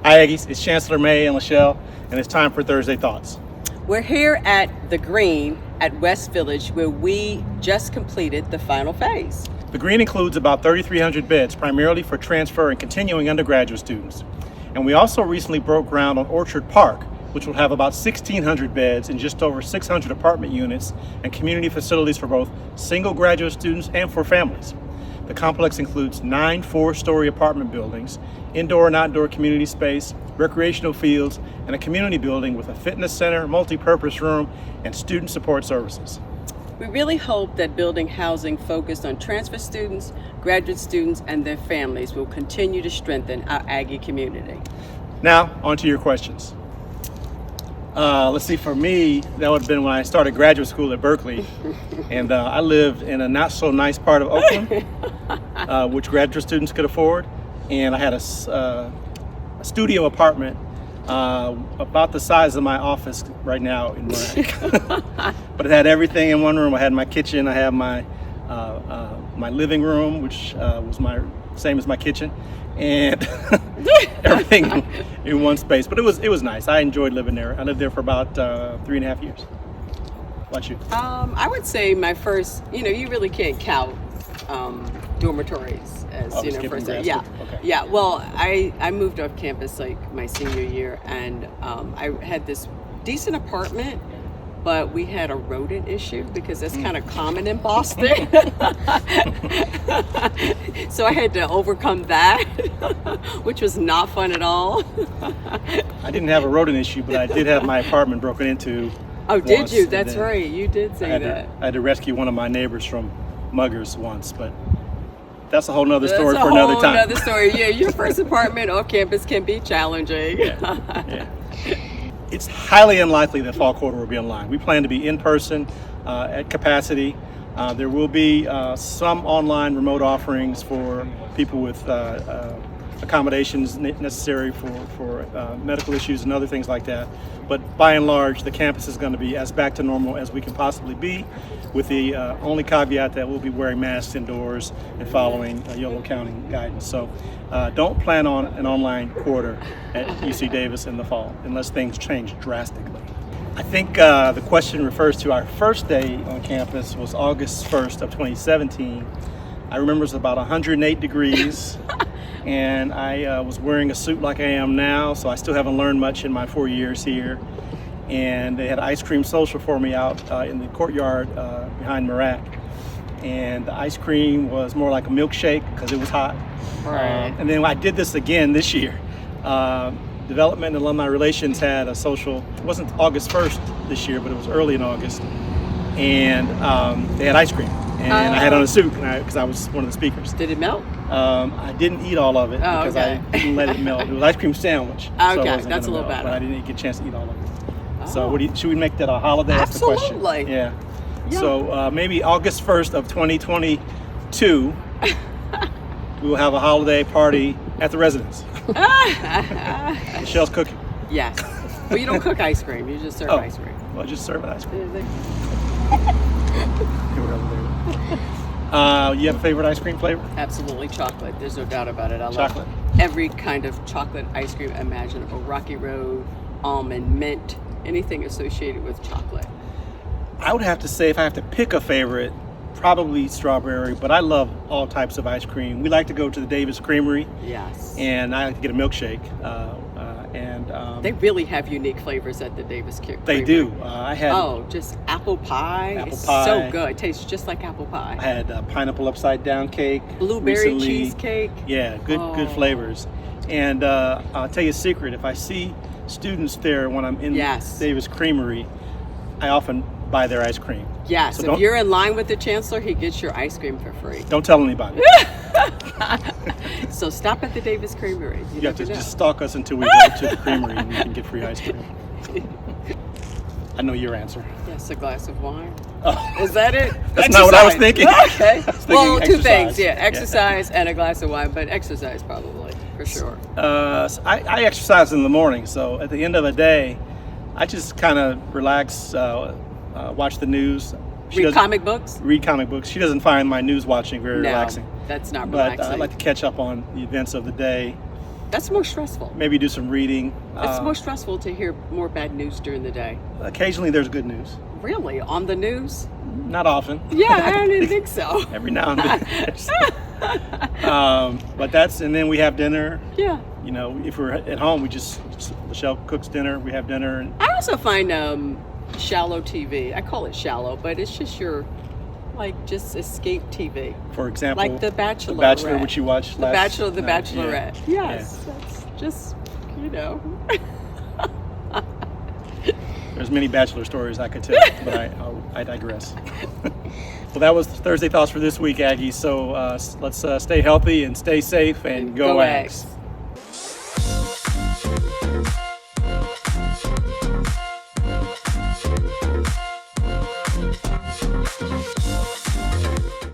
Hi Aggies, it's Chancellor May and Lachelle, and it's time for Thursday Thoughts. We're here at the Green at West Village, where we just completed the final phase. The Green includes about 3,300 beds, primarily for transfer and continuing undergraduate students. And we also recently broke ground on Orchard Park, which will have about 1,600 beds and just over 600 apartment units and community facilities for both single graduate students and for families. The complex includes 9 four-story apartment buildings, indoor and outdoor community space, recreational fields, and a community building with a fitness center, multi-purpose room, and student support services. We really hope that building housing focused on transfer students, graduate students, and their families will continue to strengthen our Aggie community. Now, on to your questions. Let's see, for me, that would have been when I started graduate school at Berkeley. And I lived in a not so nice part of Oakland, which graduate students could afford. And I had a studio apartment about the size of my office right now in Morac. But it had everything in one room. I had my kitchen, I had my living room, which was my same as my kitchen, and everything in one space. But it was nice. I enjoyed living there. I lived there for about 3.5 years. What about you? I would say my first, you really can't count dormitories as, first. Yeah. Okay. Yeah. Well, I moved off campus like my senior year, and I had this decent apartment, but we had a rodent issue because that's kind of common in Boston. So I had to overcome that, which was not fun at all. I didn't have a rodent issue, but I did have my apartment broken into. Oh, did once, you? That's right. You did say that. I had to rescue one of my neighbors from muggers once, but that's a whole nother story for another time. That's a whole nother story. Yeah, your first apartment off campus can be challenging. Yeah. It's highly unlikely that fall quarter will be online. We plan to be in person at capacity. There will be some online remote offerings for people with accommodations necessary for medical issues and other things like that. But by and large, the campus is going to be as back to normal as we can possibly be, with the only caveat that we'll be wearing masks indoors and following Yolo County guidance. So don't plan on an online quarter at UC Davis in the fall unless things change drastically. I think the question refers to our first day on campus was August 1st of 2017. I remember it was about 108 degrees and I was wearing a suit like I am now, so I still haven't learned much in my 4 years here. And they had ice cream social for me out in the courtyard behind Morac. And the ice cream was more like a milkshake because it was hot. Right. And then I did this again this year. Development and Alumni Relations had a social. It wasn't August 1st this year, but it was early in August. And they had ice cream. And I had on a suit because I was one of the speakers. Did it melt? I didn't eat all of it because okay. I didn't let it melt. It was ice cream sandwich. Okay, that's a little better. But I didn't get a chance to eat all of it. So should we make that a holiday? Absolutely. That's the question. Yeah. So maybe August 1st of 2022, we will have a holiday party at the residence. Michelle's cooking. Yes. Well, you don't cook ice cream. You just serve ice cream. Well, just serve it ice cream. You have a favorite ice cream flavor? Absolutely chocolate. There's no doubt about it. I Chocolate. love every kind of chocolate ice cream imaginable. Rocky Road, almond, mint, anything associated with chocolate. I would have to say, if I have to pick a favorite, probably strawberry, but I love all types of ice cream. We like to go to the Davis Creamery. Yes. And I like to get a milkshake. They really have unique flavors at the Davis Creamery. They do. I had just apple pie. Apple It's pie. so good. It tastes just like apple pie. I had pineapple upside down cake. Blueberry recently. cheesecake. Yeah, good flavors. And I'll tell you a secret. If I see students there when I'm in Davis Creamery, I often buy their ice cream. Yes, So if you're in line with the chancellor, he gets your ice cream for free. Don't tell anybody. So stop at the Davis Creamery. You have to just stalk us until we go to the creamery and we can get free ice cream. I know your answer. Yes, a glass of wine. Oh. Is that it? That's not what I was thinking. Okay. Well, two exercise. things. Yeah, exercise and a glass of wine, but exercise probably, for sure. So I exercise in the morning, so at the end of the day, I just kind of relax, watch the news. Read comic books? Read comic books. She doesn't find my news watching very No, relaxing. that's not But relaxing. I like to catch up on the events of the day. That's more stressful. Maybe do some reading. It's more stressful to hear more bad news during the day. Occasionally there's good news. Really? On the news? Not often. Yeah, I didn't think so. Every now and then. But and then we have dinner. Yeah. You know, if we're at home, Michelle cooks dinner, we have dinner. And I also find shallow TV. I call it shallow, but it's just just escape TV. For example, like The Bachelor. The Bachelor, which you watched The last Bachelor, The night. Bachelorette. Yeah. Yes, that's just, There's many Bachelor stories I could tell, but I digress. Well, that was Thursday Thoughts for this week, Aggie. So let's stay healthy and stay safe and go Ags.